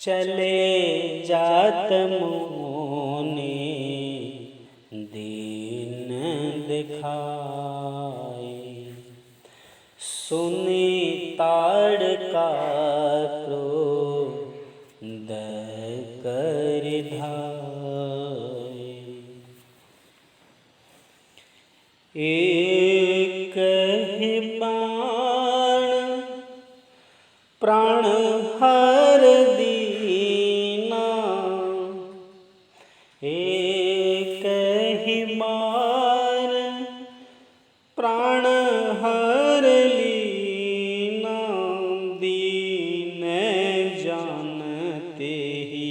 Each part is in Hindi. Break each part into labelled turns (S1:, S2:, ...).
S1: चले जात मुनि दीन दिखाए, सुनी ताड़का क्रोध कर धाये। एक ही बाण प्राण हर दीना, एक ही बार प्राण हर लीना, दीन जानते ही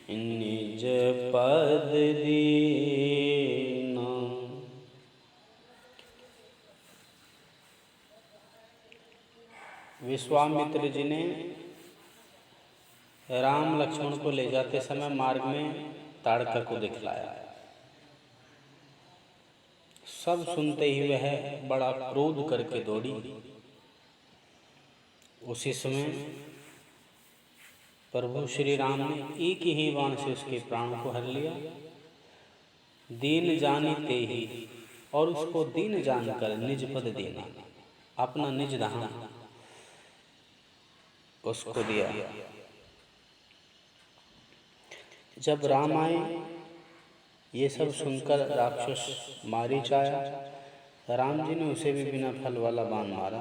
S1: निज पद दीना। विश्वामित्र जी ने राम लक्ष्मण को ले जाते समय मार्ग में ताड़का को दिखलाया। सब सुनते ही वह बड़ा क्रोध करके दौड़ी। उसी समय प्रभु श्री राम ने एक ही बाण से उसके प्राण को हर लिया। दीन जानीते ही, और उसको दीन जानकर निज पद देना, अपना निज धाम उसको दिया। जब राम आए, ये सब सुनकर राक्षस मारीच आया। राम जी ने उसे भी बिना फल वाला बाण मारा।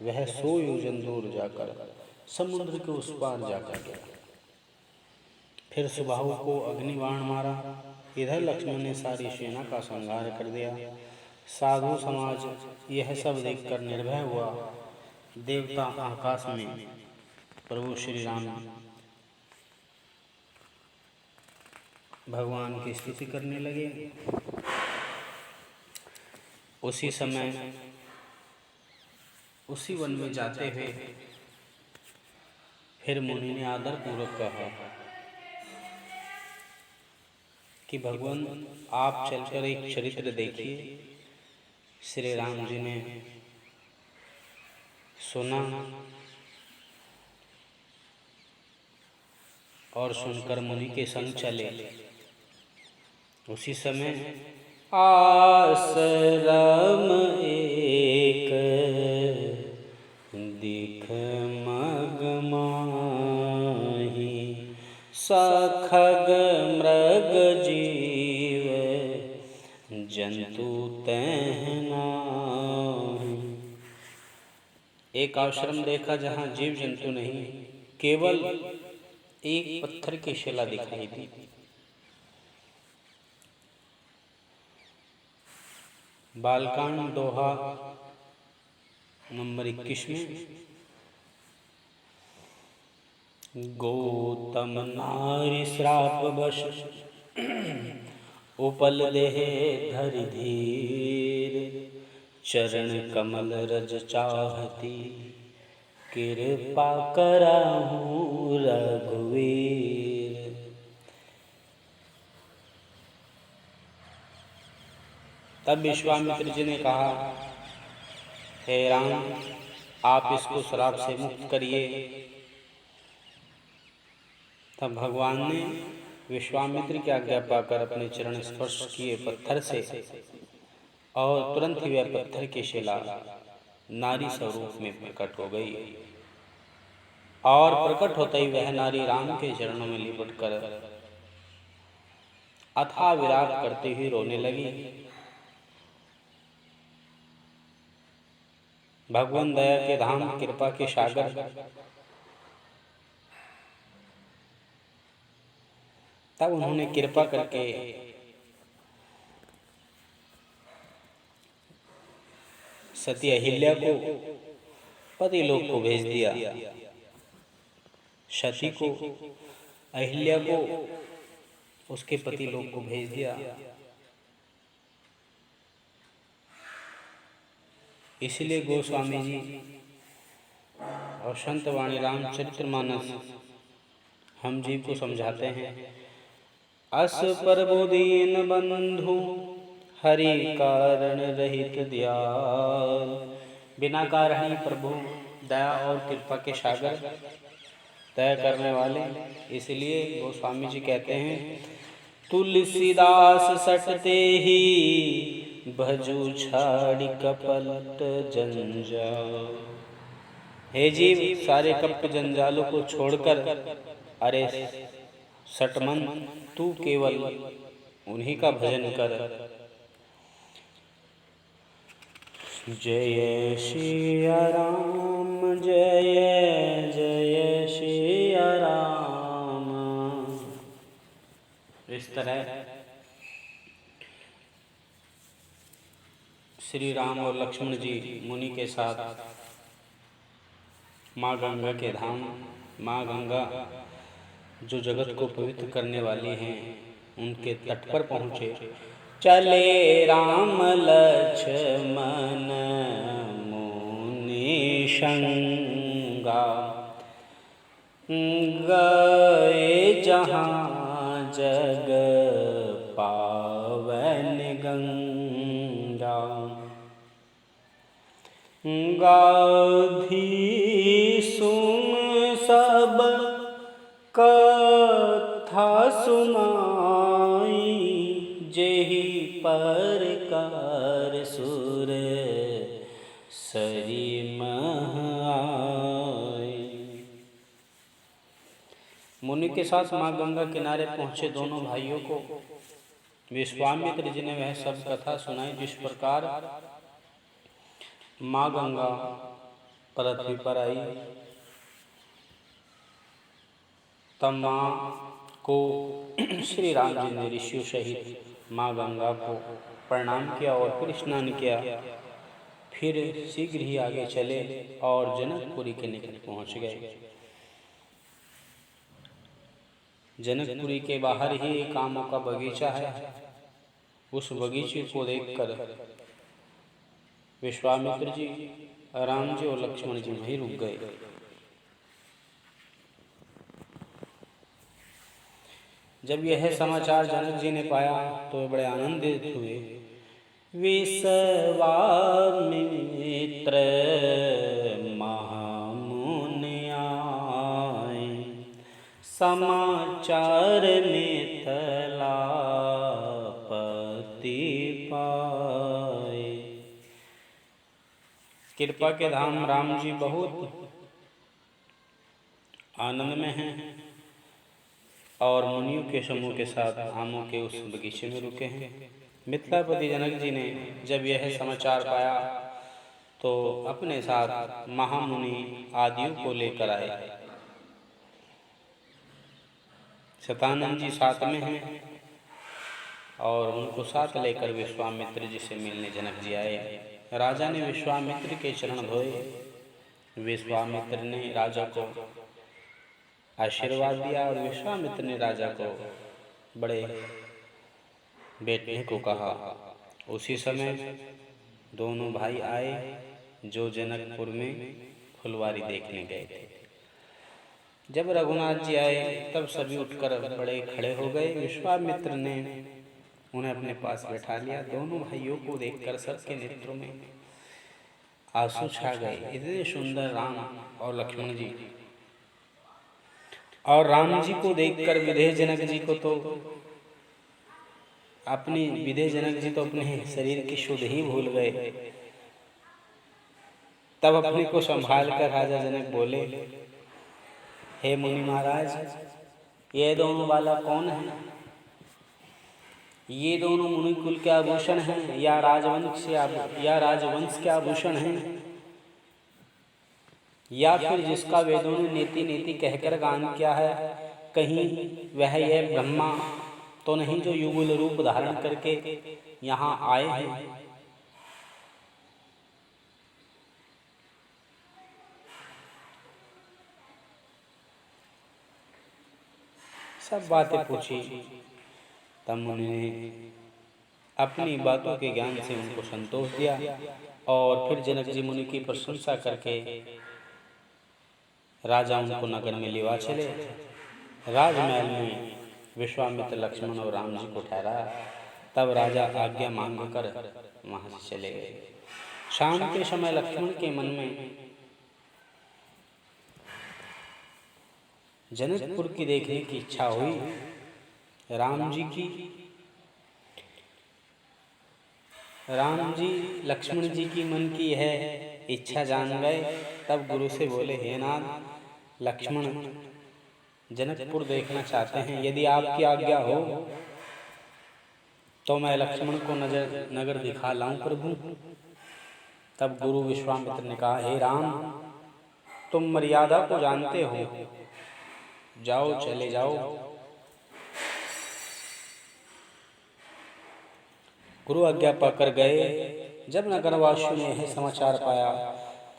S1: वह 100 योजन दूर जाकर समुद्र के उस पार जाकर गया। फिर सुबाहु को अग्निबाण मारा। इधर लक्ष्मण ने सारी सेना का संहार कर दिया। साधु समाज यह सब देखकर निर्भय हुआ। देवता आकाश में प्रभु श्री राम भगवान की स्तुति करने लगे। उसी समय उसी वन में जाते हुए फिर मुनि ने आदर पूर्वक कहा कि भगवान आप चलकर एक चरित्र देखिए। श्री राम जी ने सुना और सुनकर मुनि के संग चले। उसी समय आश्रम एक दिख मग माही, सखग मृग जीव जंतु तैह नाही। एक आश्रम देखा जहाँ जीव जंतु नहीं, केवल एक पत्थर की शिला दिखाई दी। बालकांड दोहा नंबर 21 में गौतम नारी श्राप बश उपल देह धरि धीर, चरण कमल रज चाहती कृपा करहु रघुवीर। तब विश्वामित्र जी ने कहा, हे राम, आप इसको श्राप से मुक्त करिए। तब भगवान ने विश्वामित्र की आज्ञा पाकर अपने चरण स्पर्श किए पत्थर से, और तुरंत ही वह पत्थर की शिला नारी स्वरूप में प्रकट हो गई। और प्रकट होते ही वह नारी राम के चरणों में लिपट कर अथाह विलाप करते हुए रोने लगी। भगवान दया के धाम, कृपा के सागर। तब उन्होंने कृपा करके सती अहिल्या को पति लोक को भेज दिया। सती को, अहिल्या को उसके पति लोक को भेज दिया। इसलिए गोस्वामी जी और संत वाणी रामचरितमानस हम जीव को समझाते हैं, अस प्रबोधीन बंधु हरि कारण रहित दयाल। बिना कारण ही प्रभु दया और कृपा के सागर तय करने वाले। इसलिए गोस्वामी जी कहते हैं, तुलसीदास सटते ही भजू छाड़ी कपट जंजाल। हे जीव, सारे कपट जंजालों को छोड़कर अरे सटमन, तू केवल उन्हीं का भजन कर। जय सिया राम, जय जय सिया राम। इस तरह श्री राम और लक्ष्मण जी मुनि के साथ माँ गंगा के धाम, माँ गंगा जो जगत को पवित्र करने वाली हैं, उनके तट पर पहुँचे। चले राम लक्ष्मण मुनि संगा, गए जहाँ जग पावन गंगा। गाधी सुन सब कथा सुनाई, जेहि परकार सुर सरी मह आई। मुनि के साथ माँ गंगा किनारे पहुँचे दोनों भाइयों को विश्वामित्र जी ने वह सब कथा सुनाई, जिस प्रकार माँ गंगा पृथ्वी पर आई, तब माँ को श्री राम जी ने ऋषियों सहित माँ गंगा को प्रणाम किया और फिर स्नान किया। फिर शीघ्र ही आगे चले और जनकपुरी के निकट पहुँच गए। जनकपुरी के बाहर ही एक आमों का बगीचा है। उस बगीचे को देखकर विश्वामित्र जी, राम जी और लक्ष्मण जी वहीं रुक गए। जब यह समाचार जनक जी ने पाया तो वे बड़े आनंदित हुए। विश्वामित्र महामुनि आए, समाचार मिथिला पति पाए। कृपा के धाम राम जी बहुत आनंद में हैं और मुनियों के समूह के साथ आमों के उस बगीचे में रुके हैं। मिथिलापति जनक जी ने जब यह समाचार पाया तो अपने साथ महामुनि आदियों को लेकर आए। शतानंद जी साथ में हैं और उनको साथ लेकर विश्वामित्र जी से मिलने जनक जी आए। राजा ने विश्वामित्र के चरण धोए। विश्वामित्र ने राजा को आशीर्वाद दिया और विश्वामित्र ने राजा को बड़े बैठने को कहा। उसी समय दोनों भाई आए जो जनकपुर में फुलवारी देखने गए थे। जब रघुनाथ जी आए तब सभी उठकर बड़े खड़े हो गए। विश्वामित्र ने उन्हें अपने पास बैठा लिया। दोनों भाइयों को देखकर सबके नेत्रों में आंसू छा गए। इतने सुंदर राम और लक्ष्मण जी, और राम जी को देखकर विदेह जनक जी को तो अपने शरीर की शुद्ध ही भूल गए। तब अपने को संभाल कर राजा जनक बोले, हे मुनि महाराज, ये दोनों बालक कौन हैं? ये दोनों मुनि कुल के आभूषण हैं या राजवंश के आभूषण हैं, या फिर जिसका वेदों ने नीति नीति कहकर गान किया है, कहीं वह यह ब्रह्मा तो नहीं जो युगल रूप धारण करके यहाँ आए हैं? सब बातें पूछी। तब मुनि ने अपनी बातों के ज्ञान से उनको संतोष दिया और फिर जनक जी मुनि की प्रशंसा करके राजा उनको नगर में लेवा चले। राजमहल में विश्वामित्र, लक्ष्मण और राम जी को ठहराया। तब राजा आज्ञा मांगकर वहां से चले गए। शाम के समय लक्ष्मण के मन में जनकपुर की देखने की इच्छा हुई। राम जी लक्ष्मण जी की मन की यह इच्छा जान गए। तब गुरु से बोले, हे नाथ, लक्ष्मण जनकपुर देखना चाहते हैं, यदि आपकी आज्ञा हो तो मैं लक्ष्मण को नगर दिखा लाऊं प्रभु। तब गुरु विश्वामित्र ने कहा, हे राम, तुम मर्यादा को जानते हो, जाओ, चले जाओ। गुरु आज्ञा पाकर गए। जब नगरवासियों ने यह समाचार पाया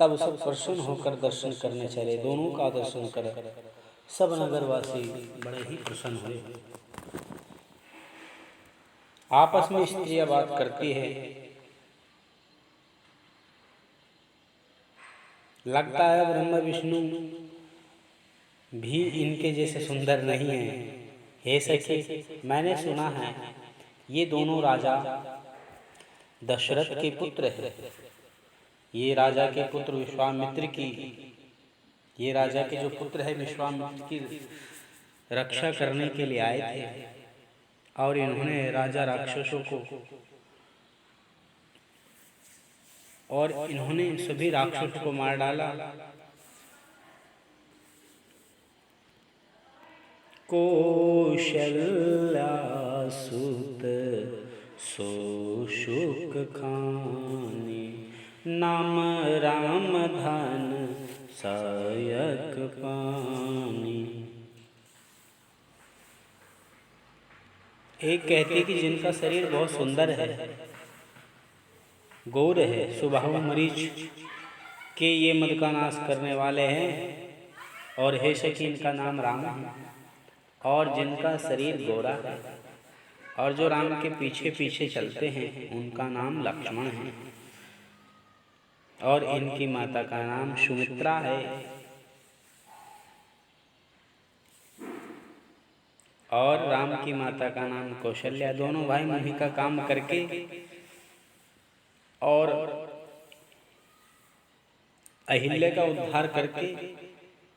S1: तब सब प्रसन्न होकर दर्शन करने चले। दोनों का दर्शन कर सब नगरवासी बड़े ही प्रसन्न हुए। आपस में स्त्रियां बात करती है, लगता है ब्रह्मा विष्णु भी इनके जैसे सुंदर नहीं है। हे सखी, मैंने सुना है ये दोनों राजा दशरथ के पुत्र हैं। ये राजा के पुत्र विश्वामित्र की, ये राजा के जो पुत्र है विश्वामित्र की रक्षा करने के लिए आए थे और इन्होंने राजा राक्षसों को और इन्होंने सभी राक्षसों को मार डाला। कौशल्या सुत सो शुक खानी, नाम राम धन सायक पानी। एक कहती कि जिनका शरीर बहुत सुंदर है, गौर है, सुबाहु मरीच के ये मद का नाश करने वाले हैं। और हे सखी, इनका नाम राम है। और जिनका शरीर गोरा है और जो राम के पीछे पीछे चलते हैं उनका नाम लक्ष्मण है। और इनकी माता का नाम सुमित्रा है। और राम की माता का नाम कौशल्या। दोनों भाई मुनि का काम करके और अहिल्या का उद्धार करके,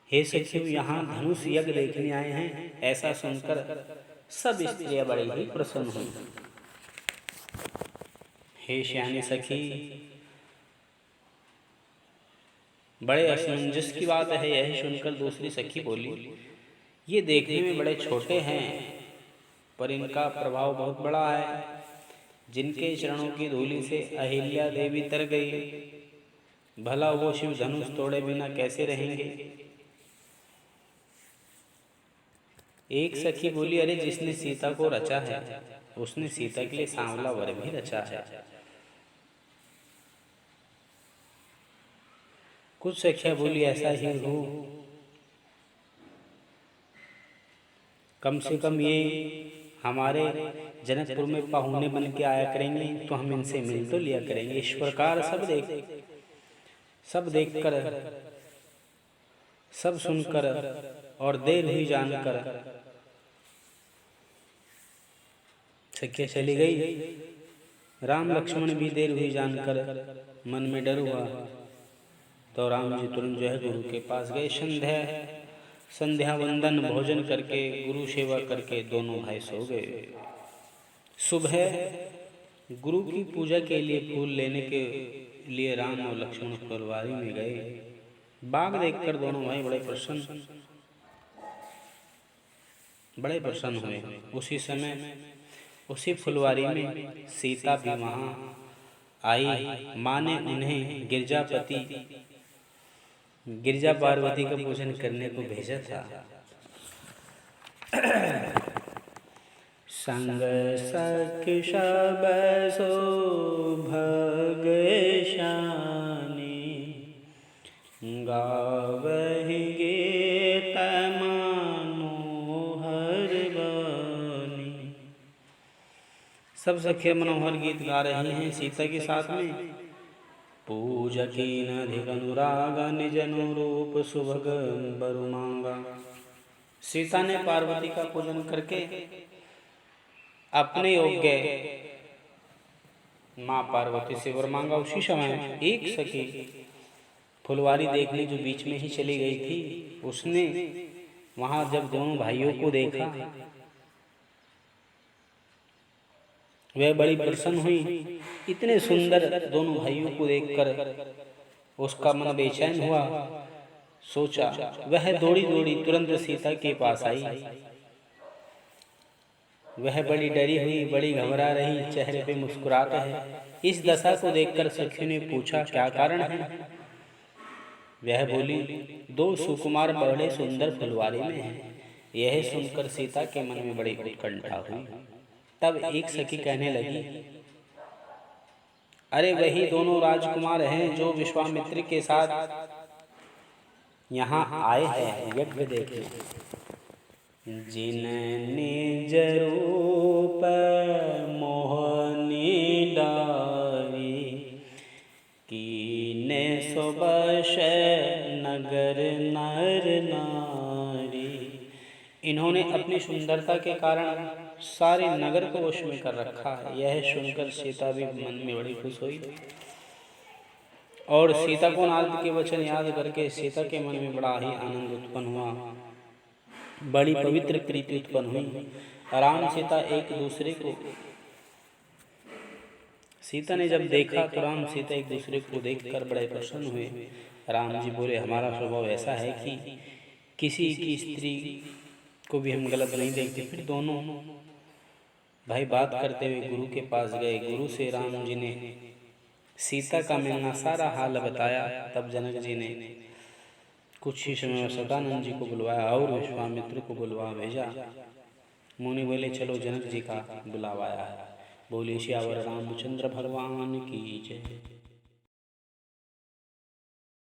S1: हे सखी, यहाँ धनुष यज्ञ देखने आए हैं। ऐसा सुनकर सब स्त्रियां बड़ी ही प्रसन्न हुई। हे श्यानी सखी, बड़े असमंजस की बात है। यही सुनकर दूसरी सखी बोली, ये देखने में बड़े छोटे हैं पर इनका प्रभाव बहुत बड़ा है। जिनके चरणों की धूलि से अहिल्या देवी तर गई, भला वो शिव धनुष तोड़े बिना कैसे रहेंगे। एक सखी बोली, अरे जिसने सीता को रचा है उसने सीता के लिए सांवला वर भी रचा है। कुछ सखियां बोली, ऐसा ही हो, कम से कम ये हमारे जनकपुर में पाहुने बन के आया करेंगे तो हम इनसे मिल तो लिया करेंगे। इस प्रकार सब देखकर, सब सुनकर और देर हुई जानकर सखियां चली गई। राम लक्ष्मण भी देर हुई जानकर मन में डर हुआ तो राम जी तुरंत जो है गुरु के पास गए। संध्या वंदन भोजन करके, गुरु सेवा करके दोनों भाई सो गए। सुबह गुरु की पूजा के लिए फूल लेने के लिए राम और लक्ष्मण फुलवारी में गए। बाग देखकर दोनों भाई बड़े प्रसन्न हुए। उसी समय उसी फुलवारी में सीता भी वहां आई। माँ ने उन्हें गिरजा पार्वती का पूजन करने को भेजा था। संग सख सब सो भगशानी, गावहि गीत मनोहर बानी। सब सखियां मनोहर गीत गा रही हैं सीता के साथ में। पूजकीन अधिक अनुराग, निज अनुरूप सुभग बरु मांगा। सीता ने पार्वती का पूजन करके अपने योग्य माँ पार्वती से वर मांगा। उसी समय एक सखी फुलवारी देखने जो बीच में ही चली गई थी, उसने वहां जब दोनों भाइयों को देखा वह बड़ी प्रसन्न हुई। इतने सुंदर दोनों भाइयों को देखकर उसका मन बेचैन हुआ। सोचा, वह दौड़ी दौड़ी तुरंत सीता के पास आई। वह बड़ी डरी हुई, बड़ी घबरा रही, चेहरे पे मुस्कुराहट है। इस दशा को देखकर सखियों ने पूछा, क्या कारण है? वह बोली, दो सुकुमार बड़े सुंदर फुलवारी में हैं। यह सुनकर सीता के मन में बड़ी उत्कंठा हुई। तब एक सखी कहने लगी, अरे वही दोनों राजकुमार हैं जो विश्वामित्र के साथ यहाँ आए हैं यज्ञ देखने। जिन निज रूप मोहनी डारी, कीने सुबश नगर नर नारी। इन्होंने अपनी सुंदरता के कारण सारे नगर को वश में कर रखा है। यह सुनकर सीता भी मन में बड़ी खुश हुई और सीता को नारद के वचन याद करके सीता के मन में बड़ा ही आनंद उत्पन्न हुआ, बड़ी पवित्र प्रीति उत्पन्न हुई। राम सीता एक दूसरे को, सीता ने जब देखा तो राम सीता एक दूसरे को देखकर बड़े प्रसन्न हुए। राम जी बोले, हमारा स्वभाव ऐसा है कि किसी की स्त्री को भी हम गलत नहीं देखते। फिर दोनों भाई बात करते हुए गुरु के पास गए। गुरु से राम जी ने सीता का मिलना सारा हाल बताया। तब जनक जी ने कुछ ही समय में सदानंद जी को बुलवाया और विश्वामित्र को बुलवा भेजा। मुनि बोले, चलो जनक जी का बुलावा आया है। बोले, श्यावर रामचंद्र भगवान की जय।